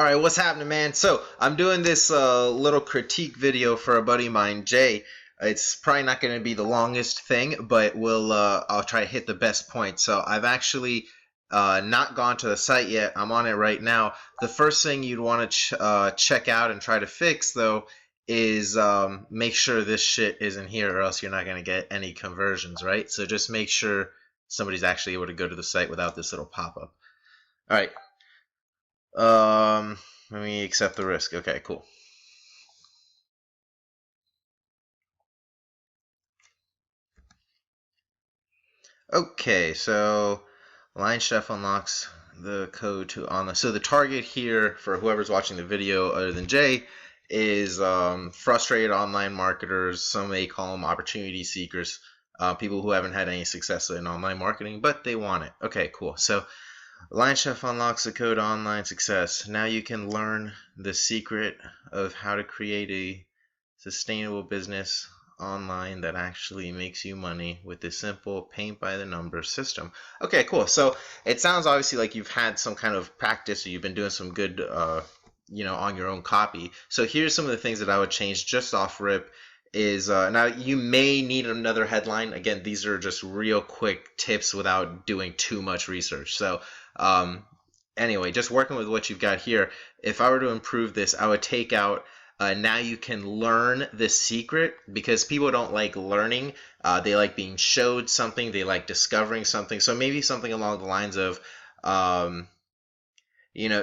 All right, what's happening, man? So I'm doing this little critique video for a buddy of mine, Jay. It's probably not going to be the longest thing, but I'll try to hit the best points. So I've actually not gone to the site yet. I'm on it right now. The first thing you'd want to check out and try to fix, though, is make sure this shit isn't here, or else you're not going to get any conversions, right? So just make sure somebody's actually able to go to the site without this little pop-up. All right. Let me accept the risk. Okay, cool. Okay, so Lion Chef unlocks the code to online. So the target here for whoever's watching the video other than Jay is frustrated online marketers. Some may call them opportunity seekers, people who haven't had any success in online marketing, but they want it. Okay, cool. So Lion Chef unlocks the code to online success. Now you can learn the secret of how to create a sustainable business online that actually makes you money with this simple paint by the numbers system. Okay, cool. So it sounds obviously like you've had some kind of practice, or you've been doing some good on your own copy. So here's some of the things that I would change just off rip. Is now you may need another headline. Again, these are just real quick tips without doing too much research. So anyway, just working with what you've got here, if I were to improve this, I would take out now you can learn the secret, because people don't like learning. They like being showed something. They like discovering something. So maybe something along the lines of,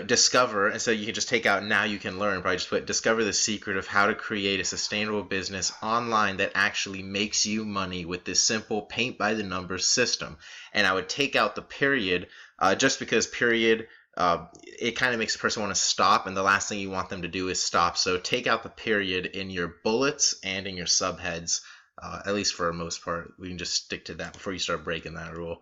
discover. And so you can just take out now you can learn. Probably just put discover the secret of how to create a sustainable business online that actually makes you money with this simple paint by the numbers system. And I would take out the period, just because period, it kind of makes a person want to stop, and the last thing you want them to do is stop. So take out the period in your bullets and in your subheads, at least for the most part. We can just stick to that before you start breaking that rule.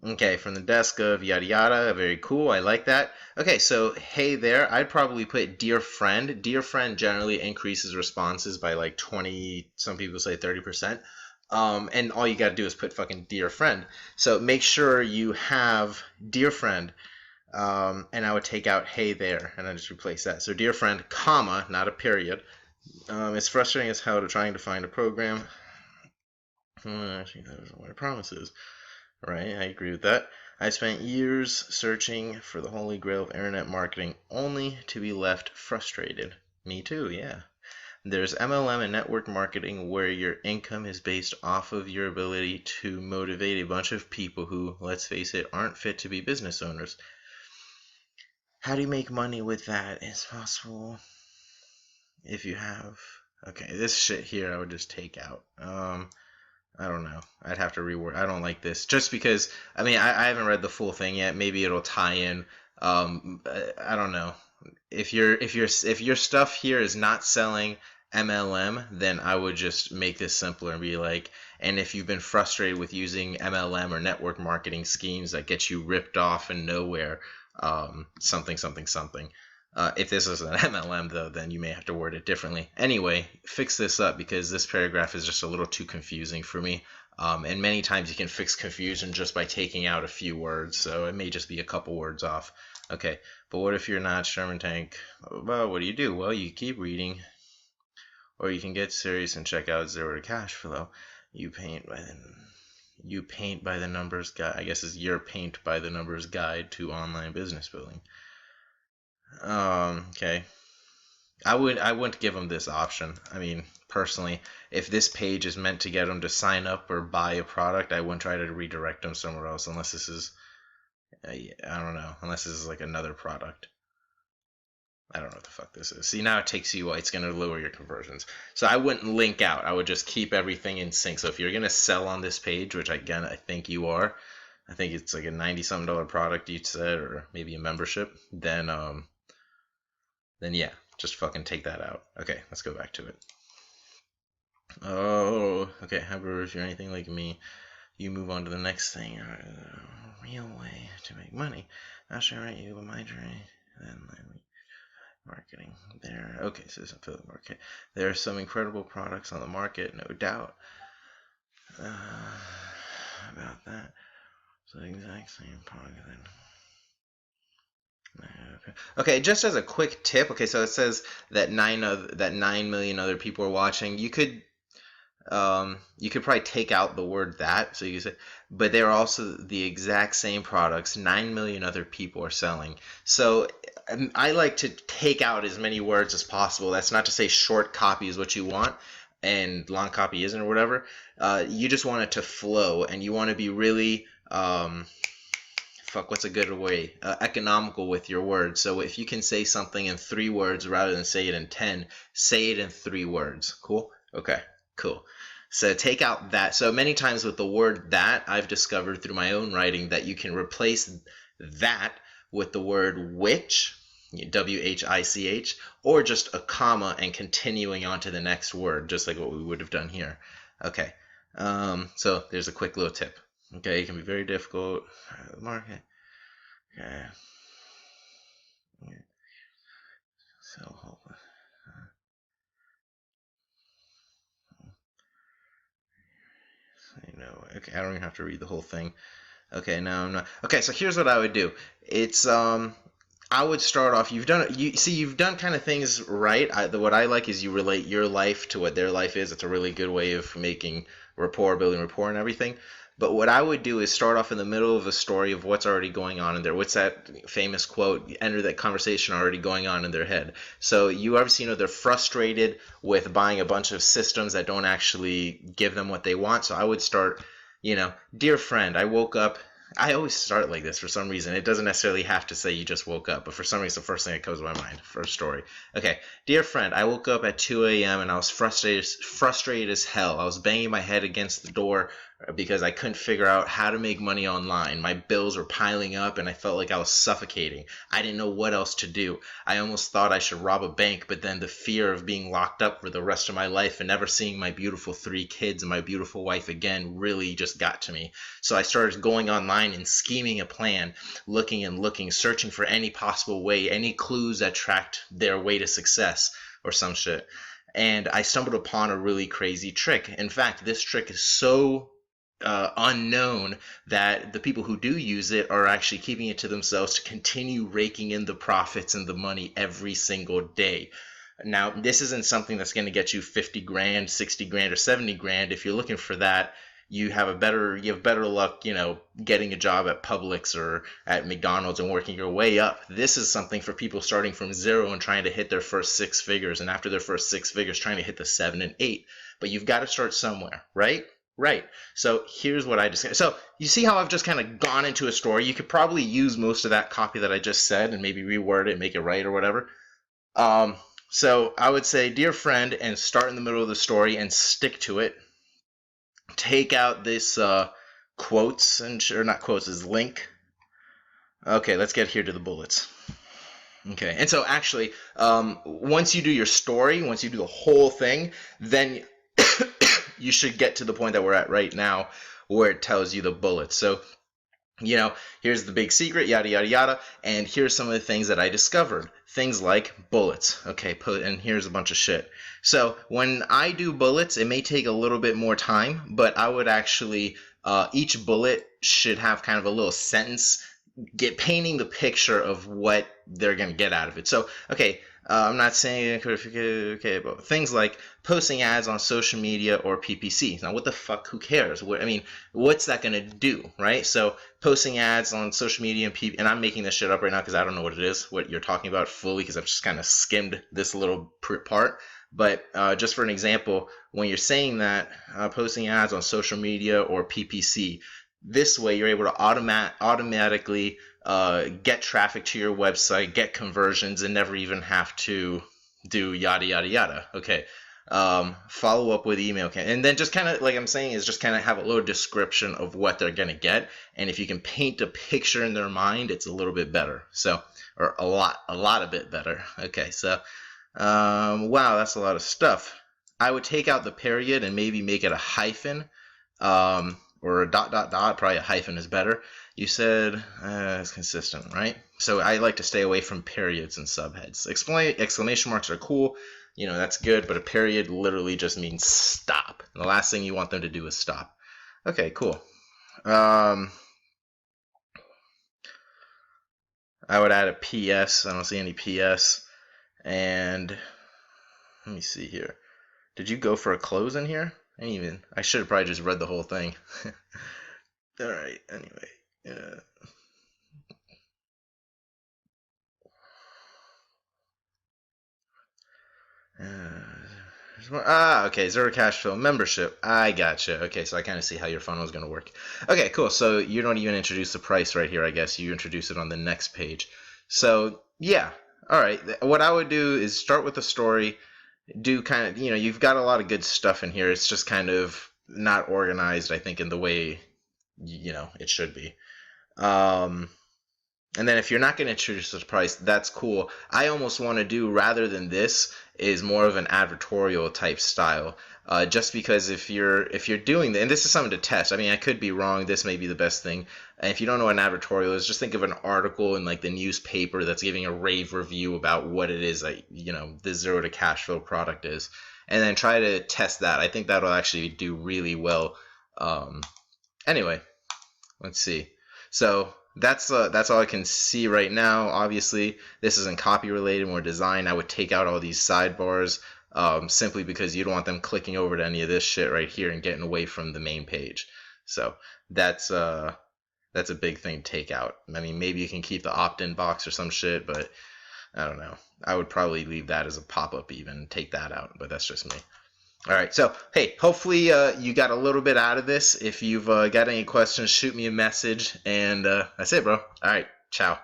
Okay, from the desk of yada yada, very cool, I like that. Okay, so hey there, I'd probably put dear friend. Dear friend generally increases responses by like 20, some people say 30%. And all you gotta do is put fucking dear friend. So make sure you have dear friend. And I would take out hey there, and I just replace that. So dear friend, comma, not a period. It's frustrating as hell to trying to find a program. Actually, that isn't what I promise is. Right, I agree with that. I spent years searching for the holy grail of internet marketing, only to be left frustrated. Me too, yeah. There's MLM and network marketing, where your income is based off of your ability to motivate a bunch of people who, let's face it, aren't fit to be business owners. How do you make money with that? It's possible if you have... Okay, this shit here I would just take out. I don't know. I'd have to reword. I don't like this, just because. I mean, I haven't read the full thing yet. Maybe it'll tie in. I don't know. If your stuff here is not selling MLM, then I would just make this simpler and be like, and if you've been frustrated with using MLM or network marketing schemes that get you ripped off and nowhere, something something something. If this is an MLM, though, then you may have to word it differently. Anyway, fix this up, because this paragraph is just a little too confusing for me. And many times you can fix confusion just by taking out a few words, so it may just be a couple words off. Okay, but what if you're not Sherman Tank? Well, what do? Well, you keep reading. Or you can get serious and check out Zero to Cash Flow. You paint by the numbers guide. I guess it's your paint by the numbers guide to online business building. Okay. I wouldn't give them this option. I mean, personally, if this page is meant to get them to sign up or buy a product, I wouldn't try to redirect them somewhere else, unless this is, I don't know, unless this is like another product. I don't know what the fuck this is. See, now it takes you, it's going to lower your conversions. So I wouldn't link out. I would just keep everything in sync. So if you're going to sell on this page, which again, I think you are, I think it's like a $90-something product you said, or maybe a membership, then yeah, just fucking take that out. Okay, let's go back to it. Oh, okay. However, if you're anything like me, you move on to the next thing. A real way to make money. I'll share you with my journey. Then marketing there. Okay, so this is affiliate market. There are some incredible products on the market, no doubt. About that. So the exact same product then. Okay, just as a quick tip. Okay, so it says that 9 million other people are watching. You could probably take out the word that, so you say, but they're also the exact same products 9 million other people are selling. So I like to take out as many words as possible. That's not to say short copy is what you want and long copy isn't or whatever. You just want it to flow, and you want to be really what's a good way? Economical with your words. So if you can say something in 3 words rather than say it in 10, say it in 3 words. Cool? Okay, cool. So take out that. So many times with the word that, I've discovered through my own writing that you can replace that with the word which, WHICH, or just a comma and continuing on to the next word, just like what we would have done here. Okay, so there's a quick little tip. Okay, it can be very difficult. Market. Okay. So okay, I don't even have to read the whole thing. Okay, no, I'm not. Okay, so here's what I would do. It's I would start off. You've done kind of things right. What I like is you relate your life to what their life is. It's a really good way of making building rapport, and everything. But what I would do is start off in the middle of a story of what's already going on in there. What's that famous quote? Enter that conversation already going on in their head. So you obviously know they're frustrated with buying a bunch of systems that don't actually give them what they want. So I would start, dear friend, I woke up. I always start like this for some reason. It doesn't necessarily have to say you just woke up, but for some reason, the first thing that comes to my mind, first story. Okay, dear friend, I woke up at 2 a.m. and I was frustrated as hell. I was banging my head against the door because I couldn't figure out how to make money online. My bills were piling up and I felt like I was suffocating. I didn't know what else to do. I almost thought I should rob a bank, but then the fear of being locked up for the rest of my life and never seeing my beautiful 3 kids and my beautiful wife again really just got to me. So I started going online and scheming a plan, looking, searching for any possible way, any clues that tracked their way to success or some shit. And I stumbled upon a really crazy trick. In fact, this trick is so unknown that the people who do use it are actually keeping it to themselves to continue raking in the profits and the money every single day. Now, this isn't something that's going to get you 50 grand, 60 grand, or 70 grand. If you're looking for that, you have better luck, getting a job at Publix or at McDonald's and working your way up. This is something for people starting from zero and trying to hit their first 6 figures, and after their first 6 figures, trying to hit the 7 and 8. But you've got to start somewhere, right? Right. So here's what I discussed. So you see how I've just kind of gone into a story. You could probably use most of that copy that I just said and maybe reword it, make it right or whatever. So I would say, dear friend, and start in the middle of the story and stick to it. Take out this quotes, or not quotes, is link. Okay, let's get here to the bullets. Okay, and so actually, once you do your story, once you do the whole thing, then you should get to the point that we're at right now where it tells you the bullets. So, here's the big secret, yada, yada, yada. And here's some of the things that I discovered. Things like bullets. Okay, and here's a bunch of shit. So when I do bullets, it may take a little bit more time, but I would actually, each bullet should have kind of a little sentence painting the picture of what they're going to get out of it. So, okay, I'm not saying okay, but things like posting ads on social media or PPC. Now, what the fuck? Who cares? What's that gonna do, right? So, posting ads on social media and I'm making this shit up right now because I don't know what it is, what you're talking about fully, because I've just kind of skimmed this little part. But just for an example, when you're saying that posting ads on social media or PPC, this way you're able to automatically get traffic to your website, get conversions, and never even have to do yada yada yada. Okay, follow up with email, and then just kind of like I'm saying is just kind of have a little description of what they're gonna get, and if you can paint a picture in their mind, it's a little bit better. So, or a lot of bit better. Okay, so wow, that's a lot of stuff. I would take out the period and maybe make it a hyphen. Or a ... probably a hyphen is better. You said it's consistent, right? So I like to stay away from periods and subheads. Exclamation marks are cool, that's good, but a period literally just means stop. And the last thing you want them to do is stop. Okay, cool. I would add a PS. I don't see any PS. And let me see here. Did you go for a close in here? I should have probably just read the whole thing. All right. Anyway. Okay, zero cash flow membership. I gotcha. Okay, so I kind of see how your funnel is going to work. Okay, cool. So you don't even introduce the price right here, I guess. You introduce it on the next page. So, yeah. All right. What I would do is start with the story, do kind of, you've got a lot of good stuff in here. It's just kind of not organized, I think, in the way, it should be. And then if you're not going to introduce the price, that's cool. I almost want to do, rather than this, is more of an advertorial type style. Just because if you're doing and this is something to test. I mean, I could be wrong. This may be the best thing. And if you don't know what an advertorial is, just think of an article in like the newspaper that's giving a rave review about what it is that the zero to cash flow product is, and then try to test that. I think that'll actually do really well. Anyway, let's see. So that's all I can see right now. Obviously, this isn't copy related, more design. I would take out all these sidebars simply because you don't want them clicking over to any of this shit right here and getting away from the main page. So that's a big thing to take out. I mean, maybe you can keep the opt-in box or some shit, but I don't know. I would probably leave that as a pop-up, even take that out, but that's just me. All right, so hey, hopefully you got a little bit out of this. If you've got any questions, shoot me a message, and that's it, bro. All right, ciao.